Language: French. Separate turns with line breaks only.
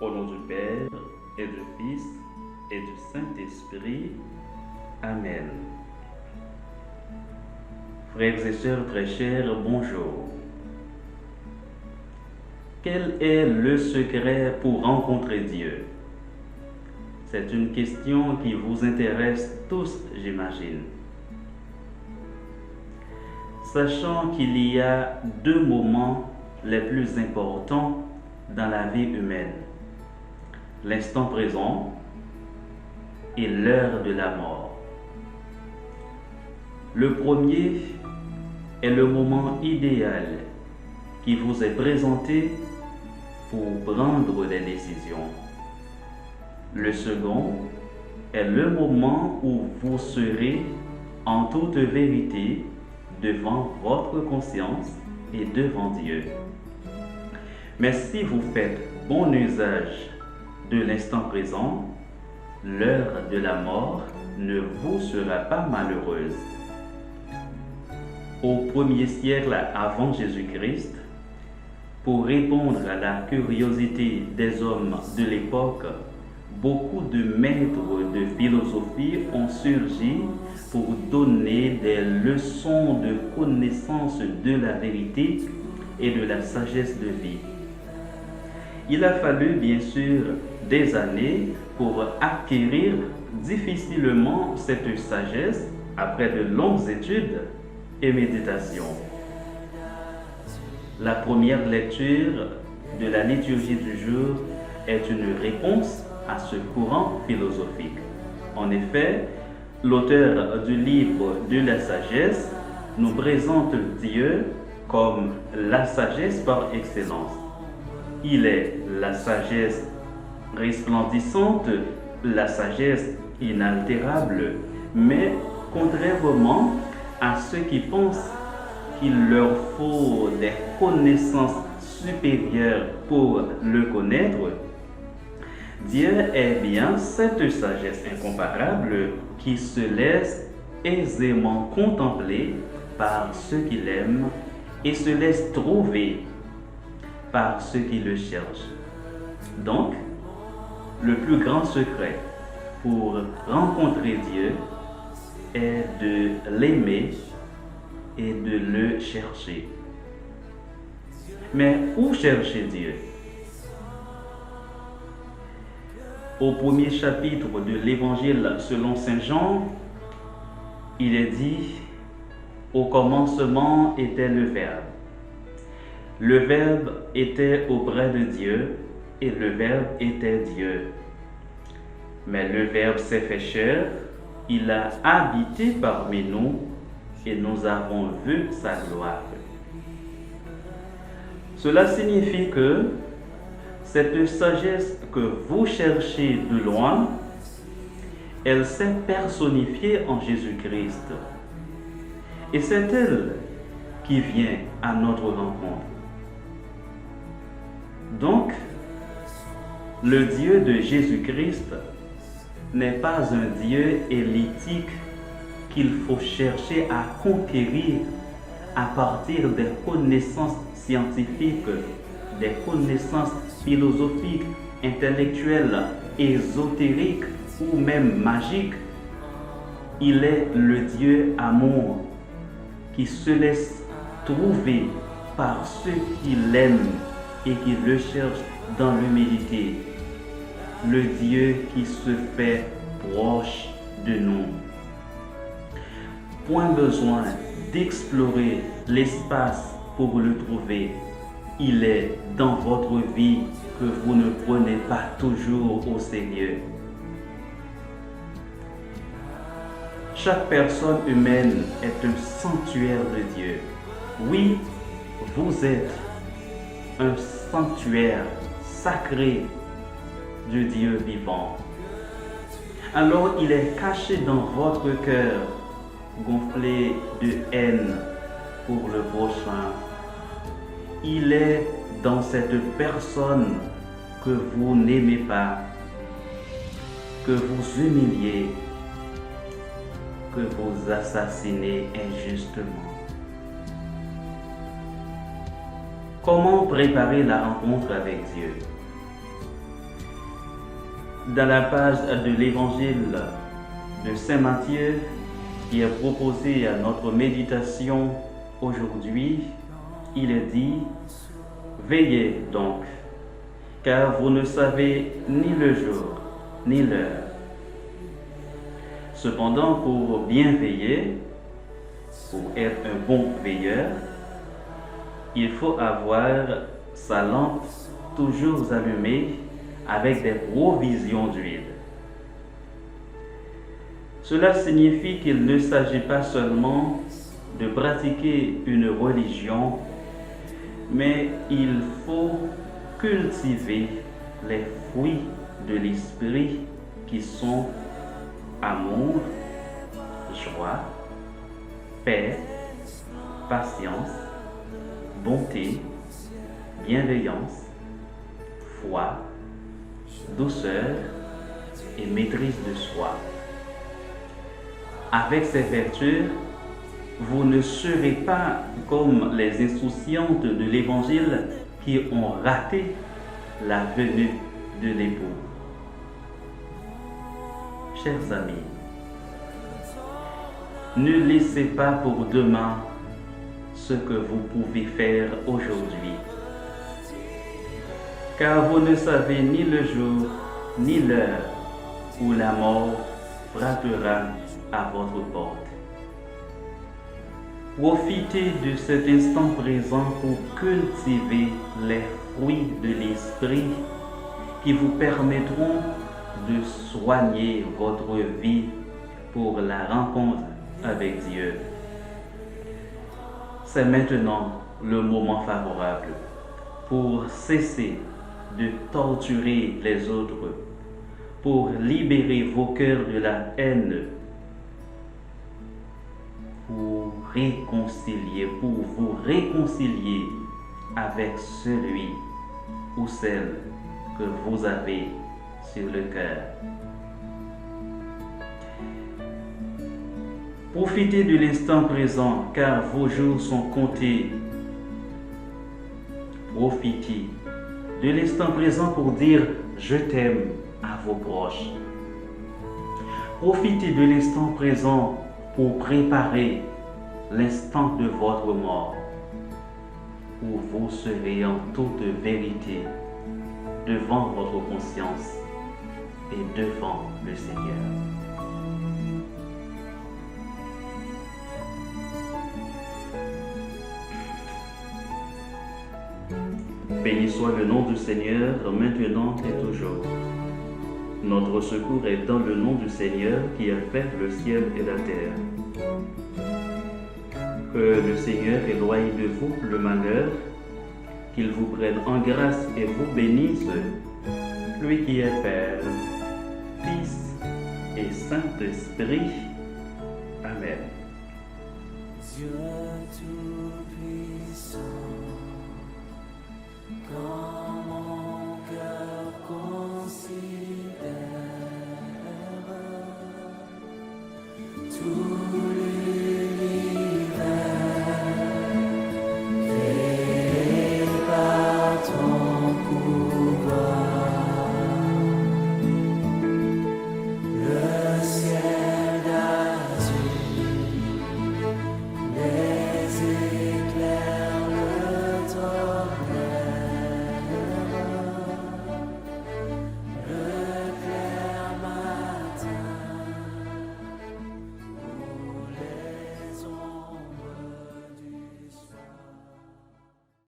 Au nom du Père, et du Fils, et du Saint-Esprit. Amen. Frères et sœurs très chers, bonjour. Quel est le secret pour rencontrer Dieu? C'est une question qui vous intéresse tous, j'imagine. Sachant qu'il y a deux moments les plus importants dans la vie humaine, l'instant présent et l'heure de la mort. Le premier est le moment idéal qui vous est présenté pour prendre des décisions. Le second est le moment où vous serez en toute vérité devant votre conscience et devant Dieu. Mais si vous faites bon usage de l'instant présent, l'heure de la mort ne vous sera pas malheureuse. Au 1er siècle avant Jésus-Christ, pour répondre à la curiosité des hommes de l'époque, beaucoup de maîtres de philosophie ont surgi pour donner des leçons de connaissance de la vérité et de la sagesse de vie. Il a fallu bien sûr des années pour acquérir difficilement cette sagesse après de longues études et méditations. La première lecture de la liturgie du jour est une réponse à ce courant philosophique. En effet, l'auteur du livre de la sagesse nous présente Dieu comme la sagesse par excellence. Il est la sagesse resplendissante, la sagesse inaltérable, mais contrairement à ceux qui pensent qu'il leur faut des connaissances supérieures pour le connaître, Dieu est bien cette sagesse incomparable qui se laisse aisément contempler par ceux qui l'aiment et se laisse trouver par ceux qui le cherchent. Donc, le plus grand secret pour rencontrer Dieu est de l'aimer et de le chercher. Mais où chercher Dieu? Au premier chapitre de l'Évangile selon Saint Jean, il est dit: au commencement était le Verbe. Le Verbe était auprès de Dieu et le Verbe était Dieu. Mais le Verbe s'est fait chair, il a habité parmi nous et nous avons vu sa gloire. Cela signifie que cette sagesse que vous cherchez de loin, elle s'est personnifiée en Jésus-Christ. Et c'est elle qui vient à notre rencontre. Donc, le Dieu de Jésus-Christ n'est pas un Dieu élitique qu'il faut chercher à conquérir à partir des connaissances scientifiques, des connaissances philosophiques, intellectuelles, ésotériques ou même magiques. Il est le Dieu amour qui se laisse trouver par ceux qui l'aiment et qui le cherchent dans l'humilité. Le Dieu qui se fait proche de nous. Point besoin d'explorer l'espace pour le trouver. Il est dans votre vie que vous ne prenez pas toujours au sérieux. Chaque personne humaine est un sanctuaire de Dieu. Oui, vous êtes un sanctuaire sacré du Dieu vivant. Alors il est caché dans votre cœur, gonflé de haine pour le prochain. Il est dans cette personne que vous n'aimez pas, que vous humiliez, que vous assassinez injustement. Comment préparer la rencontre avec Dieu? dans la page de l'évangile de Saint Matthieu qui est proposé à notre méditation aujourd'hui, il est dit: veillez donc, car vous ne savez ni le jour ni l'heure. Cependant, pour bien veiller, pour être un bon veilleur, il faut avoir sa lampe toujours allumée avec des provisions d'huile. Cela signifie qu'il ne s'agit pas seulement de pratiquer une religion, mais il faut cultiver les fruits de l'esprit qui sont amour, joie, paix, patience, bonté, bienveillance, foi, douceur et maîtrise de soi. Avec ces vertus, vous ne serez pas comme les insouciantes de l'Évangile qui ont raté la venue de l'époux. Chers amis, ne laissez pas pour demain ce que vous pouvez faire aujourd'hui, car vous ne savez ni le jour ni l'heure où la mort frappera à votre porte. Profitez de cet instant présent pour cultiver les fruits de l'esprit qui vous permettront de soigner votre vie pour la rencontre avec Dieu. C'est maintenant le moment favorable pour cesser de torturer les autres, pour libérer vos cœurs de la haine, pour vous réconcilier avec celui ou celle que vous avez sur le cœur. Profitez de l'instant présent car vos jours sont comptés. Profitez de l'instant présent pour dire je t'aime à vos proches. Profitez de l'instant présent pour préparer l'instant de votre mort, où vous serez en toute vérité devant votre conscience et devant le Seigneur. Béni soit le nom du Seigneur, maintenant et toujours. Notre secours est dans le nom du Seigneur qui a fait le ciel et la terre. Que le Seigneur éloigne de vous le malheur, qu'il vous prenne en grâce et vous bénisse, lui qui est Père, Fils et Saint-Esprit. Amen. Dieu tout-puissant,